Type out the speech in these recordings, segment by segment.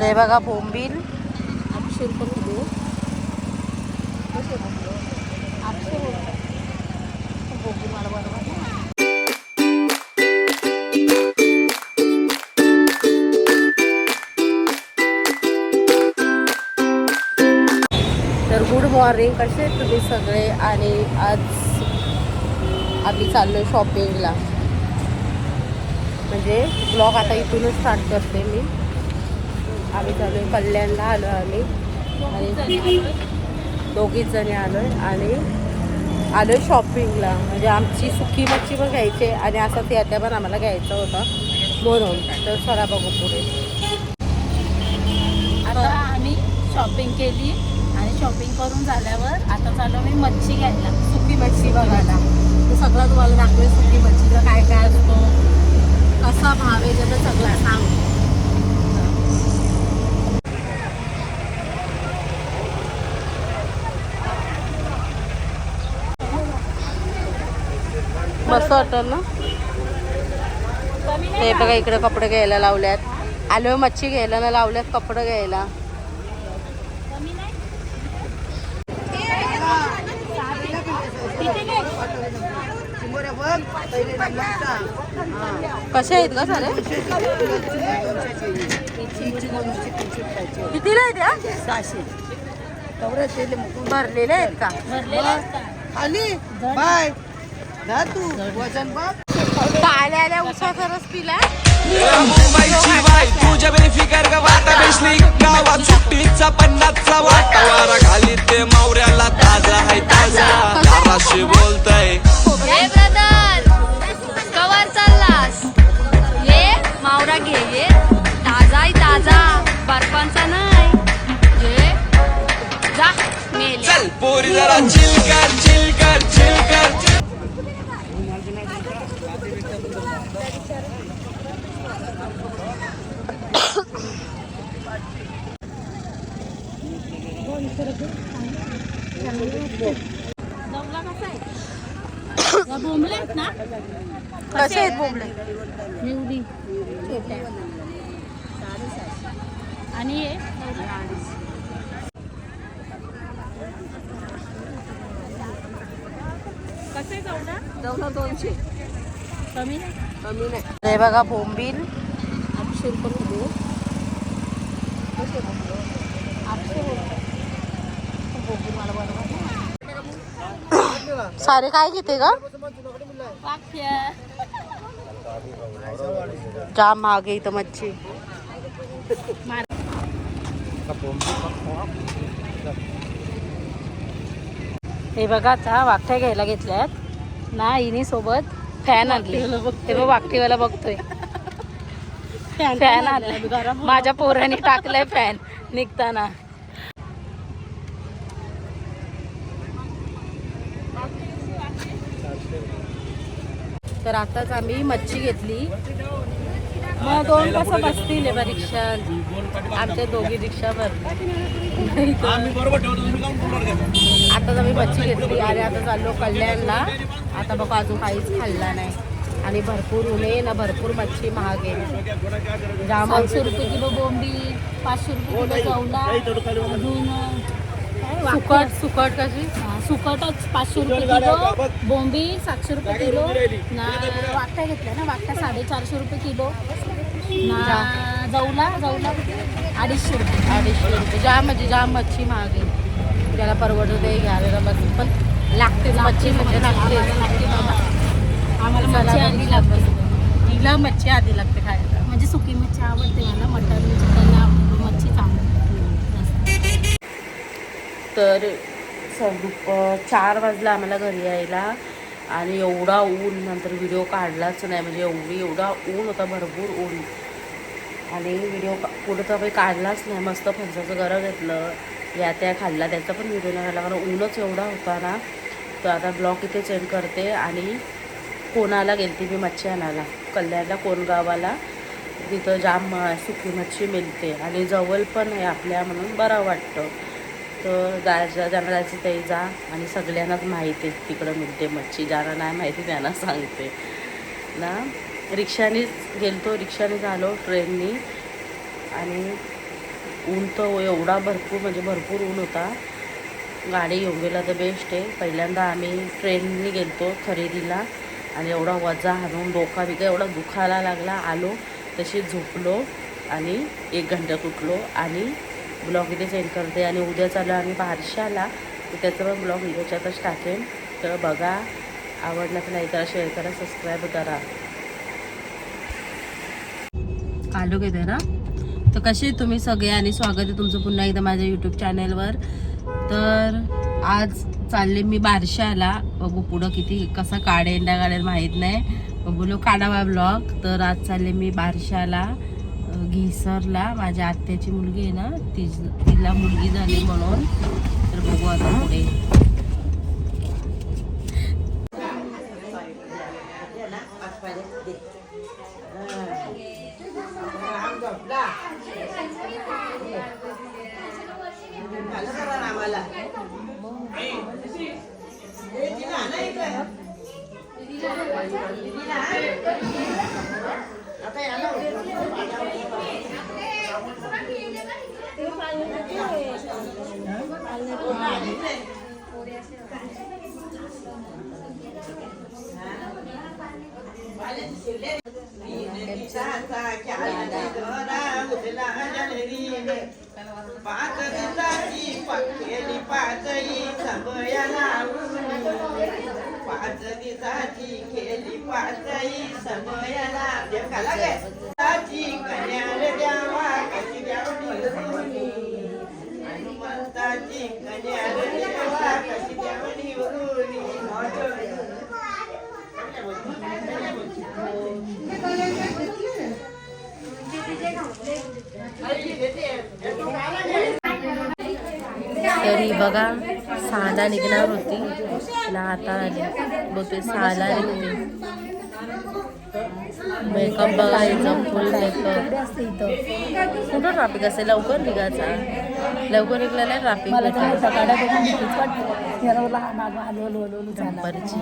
हे बघा बोंबील 800 रुपये किलो. कसे बोंबील 800 रुपये बोंबील मला बरोबर ना. तर गुड मॉर्निंग, कसे आहेत तुम्ही सगळे. आणि आज आम्ही चाललो शॉपिंगला. म्हणजे ब्लॉग आता इथूनच स्टार्ट करते मी. आम्ही चालू आहे कल्याणला आलो आम्ही आणि दोघीच जणी आलो आहे आणि आलो आहे शॉपिंगला. म्हणजे आमची सुकी मच्छी पण घ्यायची आणि असा त्यात्या पण आम्हाला घ्यायचा होता म्हणून. तर चला बघू पुढे. आता आम्ही शॉपिंग केली आणि शॉपिंग करून झाल्यावर आता चालू मी मच्छी घ्यायला, सुकी मच्छी बघायला. तर सगळं तुम्हाला दाखवेल सुकी मच्छीला काय काय असतो, कसा भाव आहे त्याचा सगळं सांग. मस्त वाटतं ना. ते बघा इकडे कपडे घ्यायला लावल्यात. आलो मच्छी घ्यायला ना लावल्यात कपडे घ्यायला. कसे आहेत का सारे. कितीला आहेत या. 600 भरलेले आहेत का. खाली बाय जा तू वजन बघ. आल्या आल्या उसाचा रस पिला. मुंबईची बाई तुझ्या बेफिकर वाटा बेसली गावात सुट्टीचा 50चा वाटा. वारा घाली ते मावऱ्याला ताजा आहे ताजा. दाराशी बोलतय हे ब्रदर कवर चाललास, ये मावरा घे, ये ताजाही ताजा, बर्फांचा नाही. ये जा मेले. चल पोरी जरा चिल कर चिल कर चिल कर. बोंबले आहेत ना. कसे आहेत बोंबले. निवडी छोट्या आणि हे कसे जाऊना 200 कमी नाही. कमी नाही. हे बघा बोंबील 800 रुपये किलो. कसे बोंबील 800 रुपये बोंबील मला बरोबर ना. सारे काय घेते का. वाक्य जाम महाग आहे इथं मच्छी. हे बघा आता वाकट्या घ्यायला घेतल्यात ना. हिनी सोबत फॅन आणले. ते बघ वाकटीवाला बघतोय. फॅन आणलाय माझ्या पोराने टाकलाय फॅन निघताना. तर आताच आम्ही मच्छी घेतली. मग 2 कसं बसतील बा रिक्षा. आमच्या दोघी रिक्षा भरली. आताच आम्ही मच्छी घेतली आणि आता चाललो कल्याणला. आता बघा अजून काहीच खाल्ला नाही आणि भरपूर उन्हे ना, भरपूर मच्छी महाग आहे. जाम 700 रुपये किलो बोंबी, 500 रुपये किलो चवला, अजून सुकट. सुकट कशी. सुकटच 500 रुपये किलो, बोंबी 700 रुपये किलो ना. वाकट्या घेतल्या ना, वाकट्या 450 रुपये किलो ना. जवला 250 रुपये. 250 रुपये. जाम म्हणजे जाम मच्छी महाग आहे. त्याला परवडत आहे घ्यायला बस. पण लागतेच मच्छी म्हणजे लागते. आम्हाला मच्छी आधी लागते. तिला मच्छी आधी लागते खायला. म्हणजे सुकी मच्छी आवडते मला. मटन चिकनला मच्छी चांगली. तर 4 वाजला आम्हाला घरी यायला आणि एवढा ऊन. नंतर व्हिडिओ काढलाच नाही. म्हणजे एवढा ऊन होता, भरपूर ऊन. आणि व्हिडिओ पुढे तर काही काढलाच नाही. मस्त फणसाचं गरं घेतलं, या त्या खाल्ला, त्याचा पण व्हिडिओ नाही काढला कारण ऊनच एवढा होता ना. तर आता ब्लॉग इथे सेंड करते. आणि कोणाला गेलती मी मच्छी आणायला कल्याणला, कोणगावाला. तिथं जाम सुकी मच्छी मिळते आणि जवळ पण आहे आपल्या, म्हणून बरं वाटतं. तर ज्यांना जायचं ते जा. आणि सगळ्यांनाच माहिती आहे तिकडं मिळते मच्छी. ज्यांना नाही माहिती त्यांना सांगते ना. रिक्षाने गेलतो, रिक्षाने झालो, ट्रेननी. आणि ऊन तर एवढा भरपूर म्हणजे भरपूर ऊन होता. गाडी घेऊन गेला तर बेस्ट आहे. पहिल्यांदा आम्ही ट्रेनने गेलतो खरेदीला आणि एवढा वजा हाणून डोका बिका एवढा दुखायला लागला. आलो तशी झोपलो आणि 1 घंट्यात उठलो आणि ब्लॉग इथे सेंड करते. आणि उद्या चालू आम्ही बारशाला, तर त्याचं पण ब्लॉग याच्यातच टाकेन. तर बघा, आवडलं तर लाईक करा, शेअर करा, सबस्क्राईब करा. आलो घेते ना. तर कसे तुम्ही सगळे आणि स्वागत आहे तुमचं पुन्हा एकदा माझ्या यूट्यूब चॅनलवर. तर आज चालले मी बारशाला. बघू पुढं किती कसा काढेल ना काढेल माहीत नाही. बोलू काढावा ब्लॉग. तर आज चालले मी बारशाला घिसरला. माझ्या आत्याची मुलगी आहे ना, तिला मुलगी झाली म्हणून. तर बघू आता पुढे. पाच दिवसाची पक्केली पाचई समयाला, 5 दिवसाची केली पाचई समयाला. देवकाला गे ताची कन्याल द्यावा कशी द्यावणी, हनुमंताची कन्याल द्यावा कशी द्यावणी वरुणी. तरी बघा 6ला निघणार होती ना, आता आली. बोलते 6ला निघते. मेकअप बघायचं, फुल मेकअप. कुठं ट्रॅफिक असेल? लवकर निघायचा. लवकर निघलं नाही ट्रॅफिक. जंपरची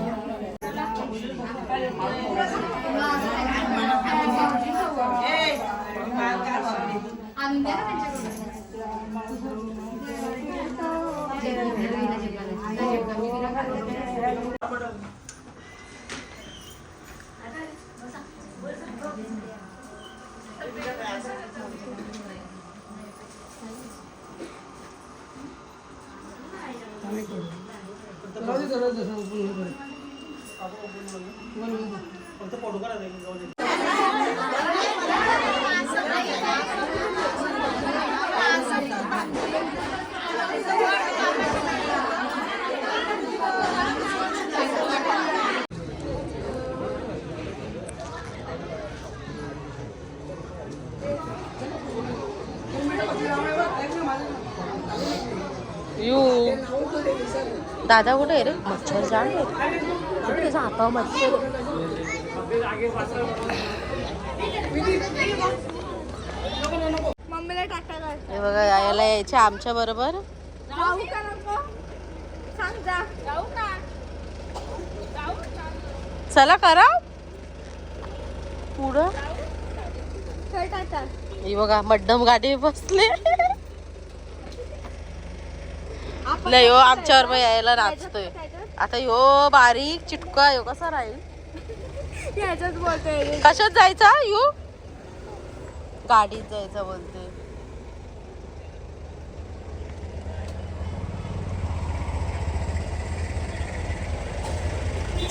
दादा कुठे आहे रे? मच्छर जाम आहे. कुठे त्याचा हातावर मच्छर. मम्मीला टाटा कर. हे बघा, यायला यायचे आमच्या बरोबर. जाऊ का नको? सांग जा. जाऊ का? चला करा पुढं. चल टाटा. ही बघा मड्डम गाडी बसले. लय हो आमच्यावर पण यायला नाचतोय. आता ह्यो बारीक चिटका ह्यो कसा राहील? ह्याच्यात बोलतोय. कशात जायचा ह्यो? गाडीत जायचं बोलते.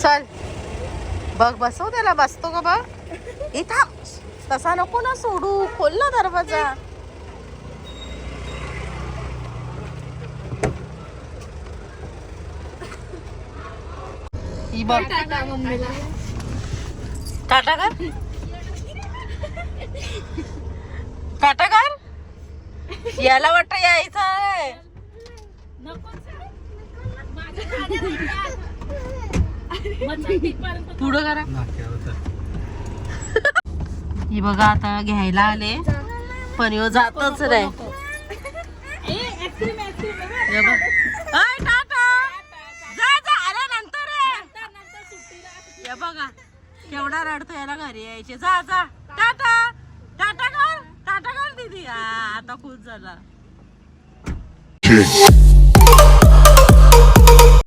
चल बघ, बसव त्याला. बसतो का बघ. इथं तसा नको ना सोडू. खोल ना दरवाजा. ही बघ. टाटा मम्मीला. टाटा कर. टाटा कर. याला वाटतं यायचं आहे. पुढं करा. ही बघा आता घ्यायला आले, पण ह्यो जातच नाही. बघा केवढा रडतो, याला घरी यायचे. जा जा टाटा टाटा कर. टाटा कर दीदी. आता खुश झाला. check.